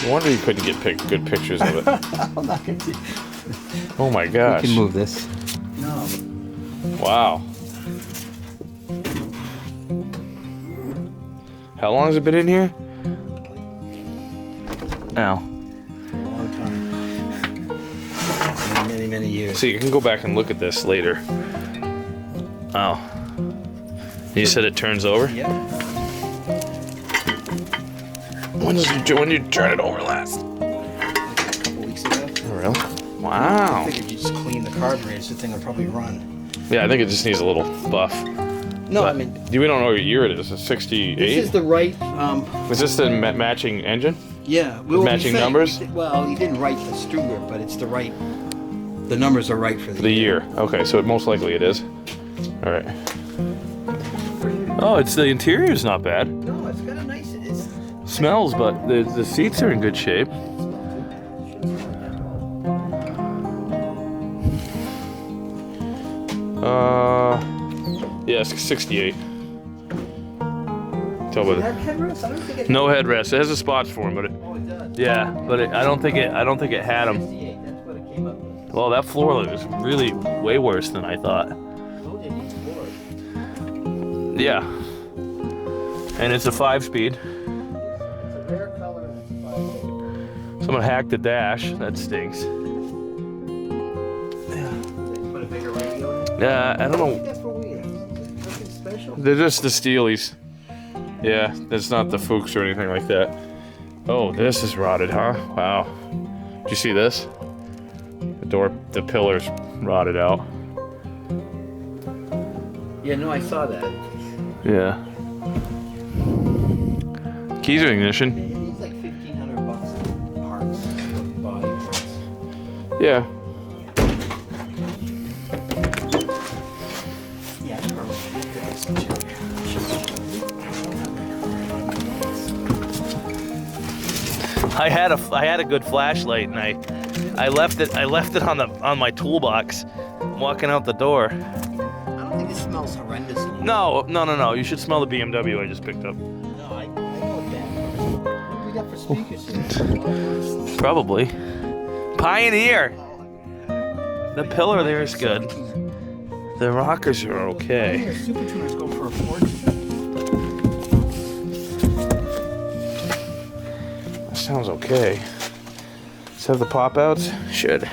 No wonder you couldn't get good pictures of it. I'm not gonna do. Oh my gosh. We can move this. No. Wow. How long has it been in here? Ow. A long time. Many years. So you can go back and look at this later. Oh. You said it turns over? Yeah. When did you turn it over last? Like a couple weeks ago. Oh, really? Wow. I figured you just clean the carburetors, the thing would probably run. Yeah, I think it just needs a little buff. No, But I mean, we don't know what year it is. It's 68? this is the right. Is this the matching engine? Yeah. Matching numbers? Well, he didn't write the Struger, but it's the right. The numbers are right for The year. Okay, so most likely it is. All right. Oh, it's the interior's not bad. No, it's kind of nice. It is. Smells, but the seats are in good shape. Yeah, it's 68. Tell by the headrest? I don't think it. no headrest. It has a spots for him, but Oh, it does. yeah, but I don't think it had them. 68. That's what it came up with. Well, that floor was really way worse than I thought. Oh, they need floors. Yeah, and it's a 5-speed. It's a rare color and it's 5. Someone hacked the dash. That stinks. Put a bigger radio in. Yeah, I don't I think know. that's for wheels. Is it nothing special? They're just the Steelies. Yeah, that's not the Fuchs or anything like that. Oh, this is rotted, huh? Wow. Did you see this? The pillar's rotted out. Yeah, no, I saw that. Yeah. Keys are ignition. It needs like $1,500 in parts, body parts. Yeah. Yeah, I had a good flashlight, and I left it on my toolbox, walking out the door. I don't think it smells horrendous. No. You should smell the BMW I just picked up. No, I know that. What do we got for speakers here? Probably. Pioneer. The pillar there is good. The rockers are okay. Super Tuners go for a fortune. That sounds okay. Does it have the pop outs? Should.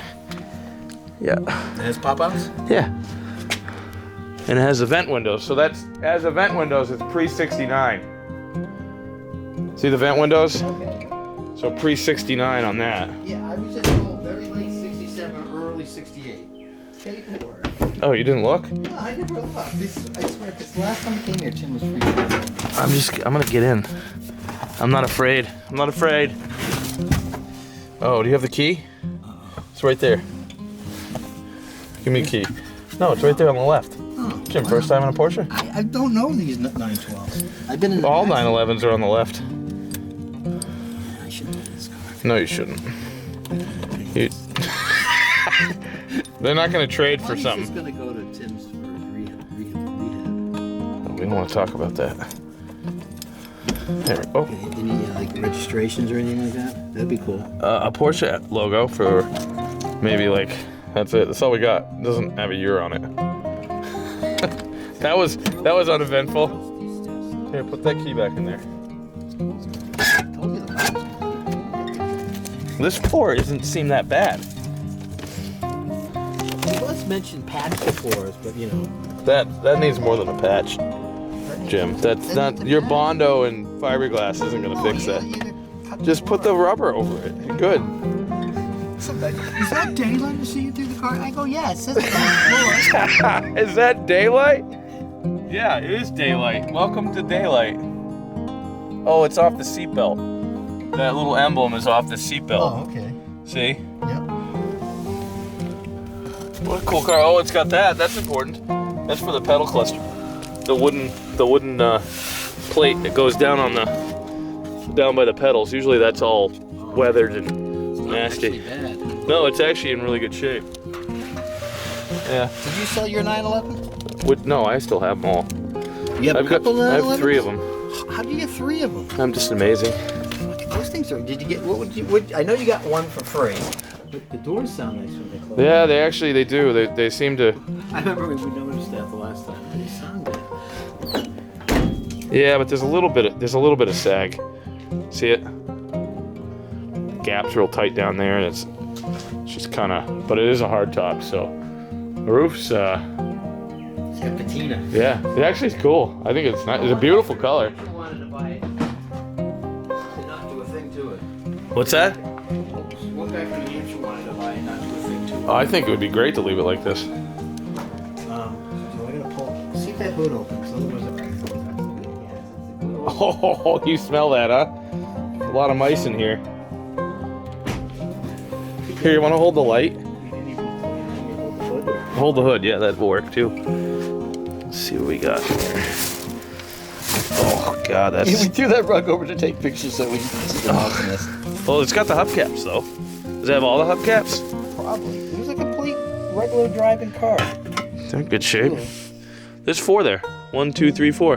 Yeah. It has pop-outs? Yeah. And it has the vent windows. So as a vent windows, it's pre-69. See the vent windows? Okay. So pre-69 on that. Yeah, I was just told very late 67, early 68. Paperwork. Oh, you didn't look? No, I never looked. I swear, because last time I came here, Tim was freaking out. I'm gonna get in. I'm not afraid. Oh, do you have the key? It's right there. Give me a key. No, it's right there on the left. Oh, Jim, first time in a Porsche? I don't know these 912s. I've been in the All back. 911s are on the left. I should know this car. No, you shouldn't. They're not gonna trade for He's something. going to go to Tim's for his rehab. We don't want to talk about that. There we go. Any like registrations or anything like that? That'd be cool. A Porsche logo for maybe like, that's it. That's all we got. It doesn't have a year on it. that was uneventful. Here, put that key back in there. I told you the car was good. This floor doesn't seem that bad. He was mentioned patch before, but you know. That needs more than a patch, Jim. That's not your Bondo and fiberglass isn't gonna fix that. Just put the rubber over it. You're good. Is that daylight to see you through the car? I go, yeah, it says it on the floor. Is that daylight? Yeah, it is daylight. Welcome to daylight. Oh, it's off the seatbelt. That little emblem is off the seatbelt. Oh, okay. See? Yep. What a cool car. Oh, it's got that. That's important. That's for the pedal cluster. The wooden plate that goes down by the pedals. Usually that's all weathered and nasty. Bad. No, it's actually in really good shape. Yeah. Did you sell your 911? No, I still have them all. You have a couple I have 911s? 3 of them. How do you get 3 of them? I'm just amazing. Look at those those things are. Did you get? What would you? I know you got one for free. But the doors sound nice when they close. Yeah, they do. They seem to. I remember we noticed that the last time. They sound good. Yeah, but there's a little bit of sag. See it? Gap's real tight down there, and it's just kind of. But it is a hard top, so the roof's. It's got patina. Yeah, it actually is cool. I think it's nice. It's a beautiful color. I wanted to buy it. Did not do a thing to it. What's that? One guy from New Hampshire wanted to buy it, not do a thing to it. Oh, I think it would be great to leave it like this. So I gotta pull. See if that hood opens. Otherwise, Oh, you smell that, huh? A lot of mice in here. Here, you want to hold the light? Hold the hood, yeah, that will work too. Let's see what we got here. Oh God, we that's. threw that rug over to take pictures so we can see the awesomeness. Well, it's got the hubcaps though. Does it have all the hubcaps? Probably. It was a complete regular driving car. It's in good shape. There's 4 there. 1, 2, 3, 4.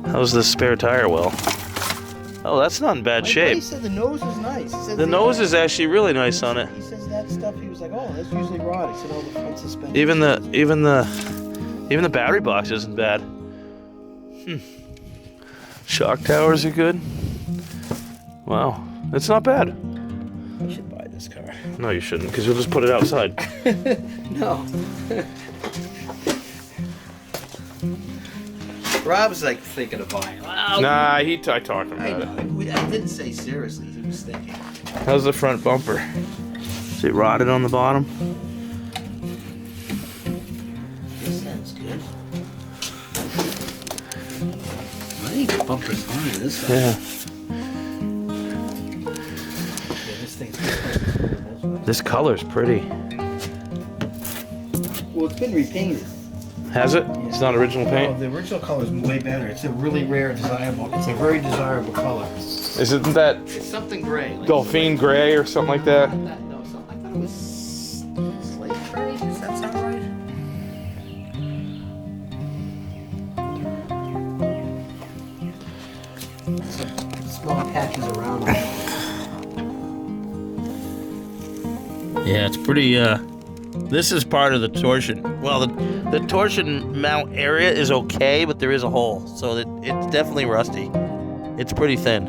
How's the spare tire well? Oh, that's not in bad shape. He said the nose is nice. He said The nose is actually really nice on it. He says that stuff. He was like, "Oh, that's usually rod." He said, "Oh, the front suspension." Even the battery box isn't bad. Shock towers are good. Wow, it's not bad. I should buy this car. No, you shouldn't, because you'll just put it outside. No. Rob's like thinking of buying. Nah, I talked I about it. know. I didn't say seriously. He was thinking. How's the front bumper? Is it rotted on the bottom? This sounds good. I think the bumper's fine. This side. Yeah. Yeah, this thing's good. This color's pretty. Well, it's been repainted. Has it? It's not original No, paint? the original color is way better. It's a really rare, desirable. It's a very desirable color. Isn't that It's something gray. Like Dauphine gray or something like that? No, something. I thought it was slate gray. Does that sound right? Some small patches around it. Yeah, it's pretty, this is part of the torsion. Well, the torsion mount area is okay, but there is a hole, so it's definitely rusty. It's pretty thin.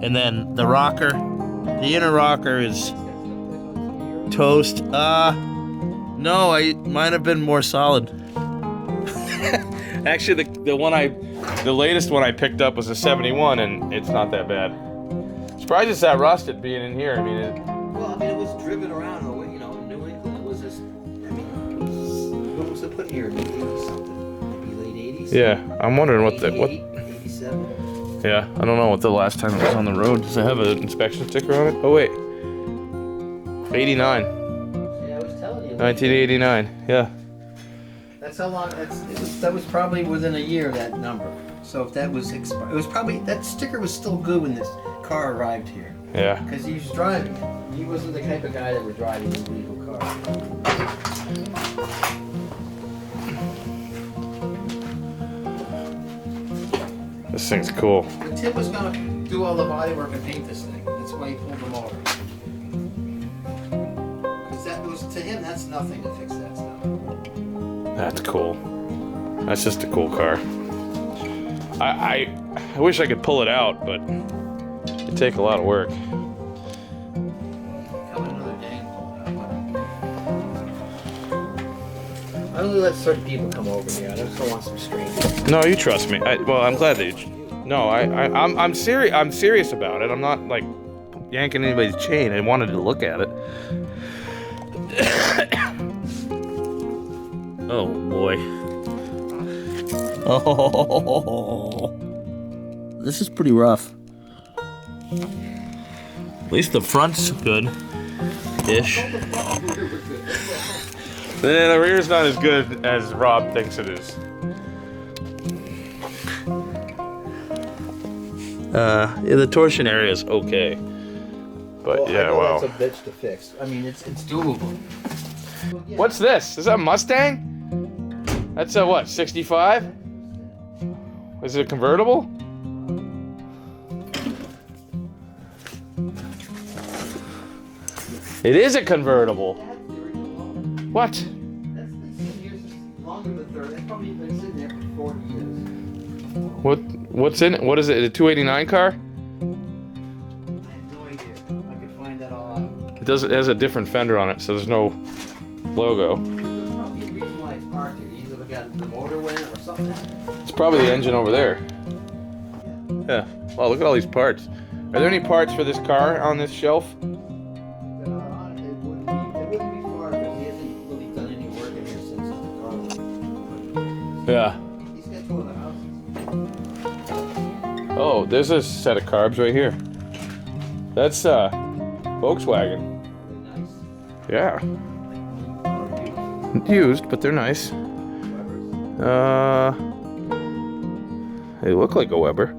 And then the rocker, the inner rocker is toast. No, might have been more solid. Actually, the latest one I picked up was a 71, and it's not that bad. Surprised it's that rusted being in here. I mean, Well, I mean, it was driven around, you know, in New England. It was just, I mean, what was it put here? Maybe 80 something? Maybe late 80s? yeah, I'm wondering what 87? Yeah, I don't know what the last time it was on the road. Does it have an inspection sticker on it? Oh wait, 89, Yeah, I was telling you. 1989. Yeah. That's how long. That was probably within a year, that number. So if that was expired, it was probably, that sticker was still good when this car arrived here. Yeah. Because he was driving it. He wasn't the type of guy that was driving an illegal car. This thing's cool. But Tim was gonna do all the body work and paint this thing. That's why he pulled the motor. Because that was, to him, that's nothing to fix that stuff. That's cool. That's just a cool car. I wish I could pull it out, but it'd take a lot of work. Come another day and pull it out. I only let certain people come over here. I just don't want some strangers. No, you trust me. Well, I'm glad that you. No, I'm serious. I'm serious about it. I'm not like yanking anybody's chain. I wanted to look at it. Oh boy. Oh, this is pretty rough. At least the front's good-ish. The rear's not as good as Rob thinks it is. Yeah, the torsion area is okay. But yeah, well. That's a bitch to fix. I mean, it's doable. What's this? Is that a Mustang? That's a what, 65? Is it a convertible? It is a convertible. That's the original one. What? That's been sitting here since longer than 30. That's probably been sitting there for 40 years. What's in it? What is it? A 289 car? I have no idea. I could find that all out. It has a different fender on it, so there's no logo. There's probably a reason why it's parked here. Either we got the motor went or something happened. It's probably the engine over there. Yeah. Wow, look at all these parts. Are there any parts for this car on this shelf? It wouldn't be far because he hasn't really done any work in here since the car was. Yeah. He's got two of the houses. Oh, there's a set of carbs right here. That's Volkswagen. They're nice. Yeah. Used, but they're nice. They look like a Weber.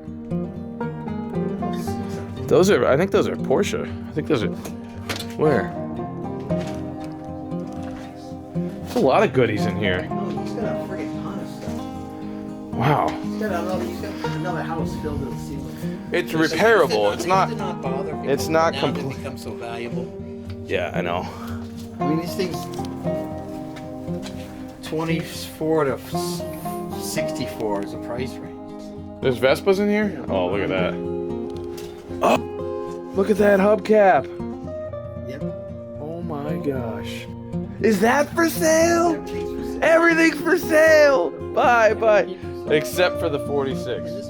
Those are, I think those are Porsche. I think those are, where? There's a lot of goodies in here. No, he's got a friggin' ton of stuff. Wow. He's got another house filled to the ceiling. It's repairable. It's not, not bother people. it's not Now they complete. become so valuable. Yeah, I know. I mean, these things 24 to 64 is the price range. There's Vespas in here? Oh, look at that. Oh, look at that hubcap. Yep. Oh my gosh. Is that for sale? Everything's for sale. Everything's for sale. Bye, bye. Except for the 46. This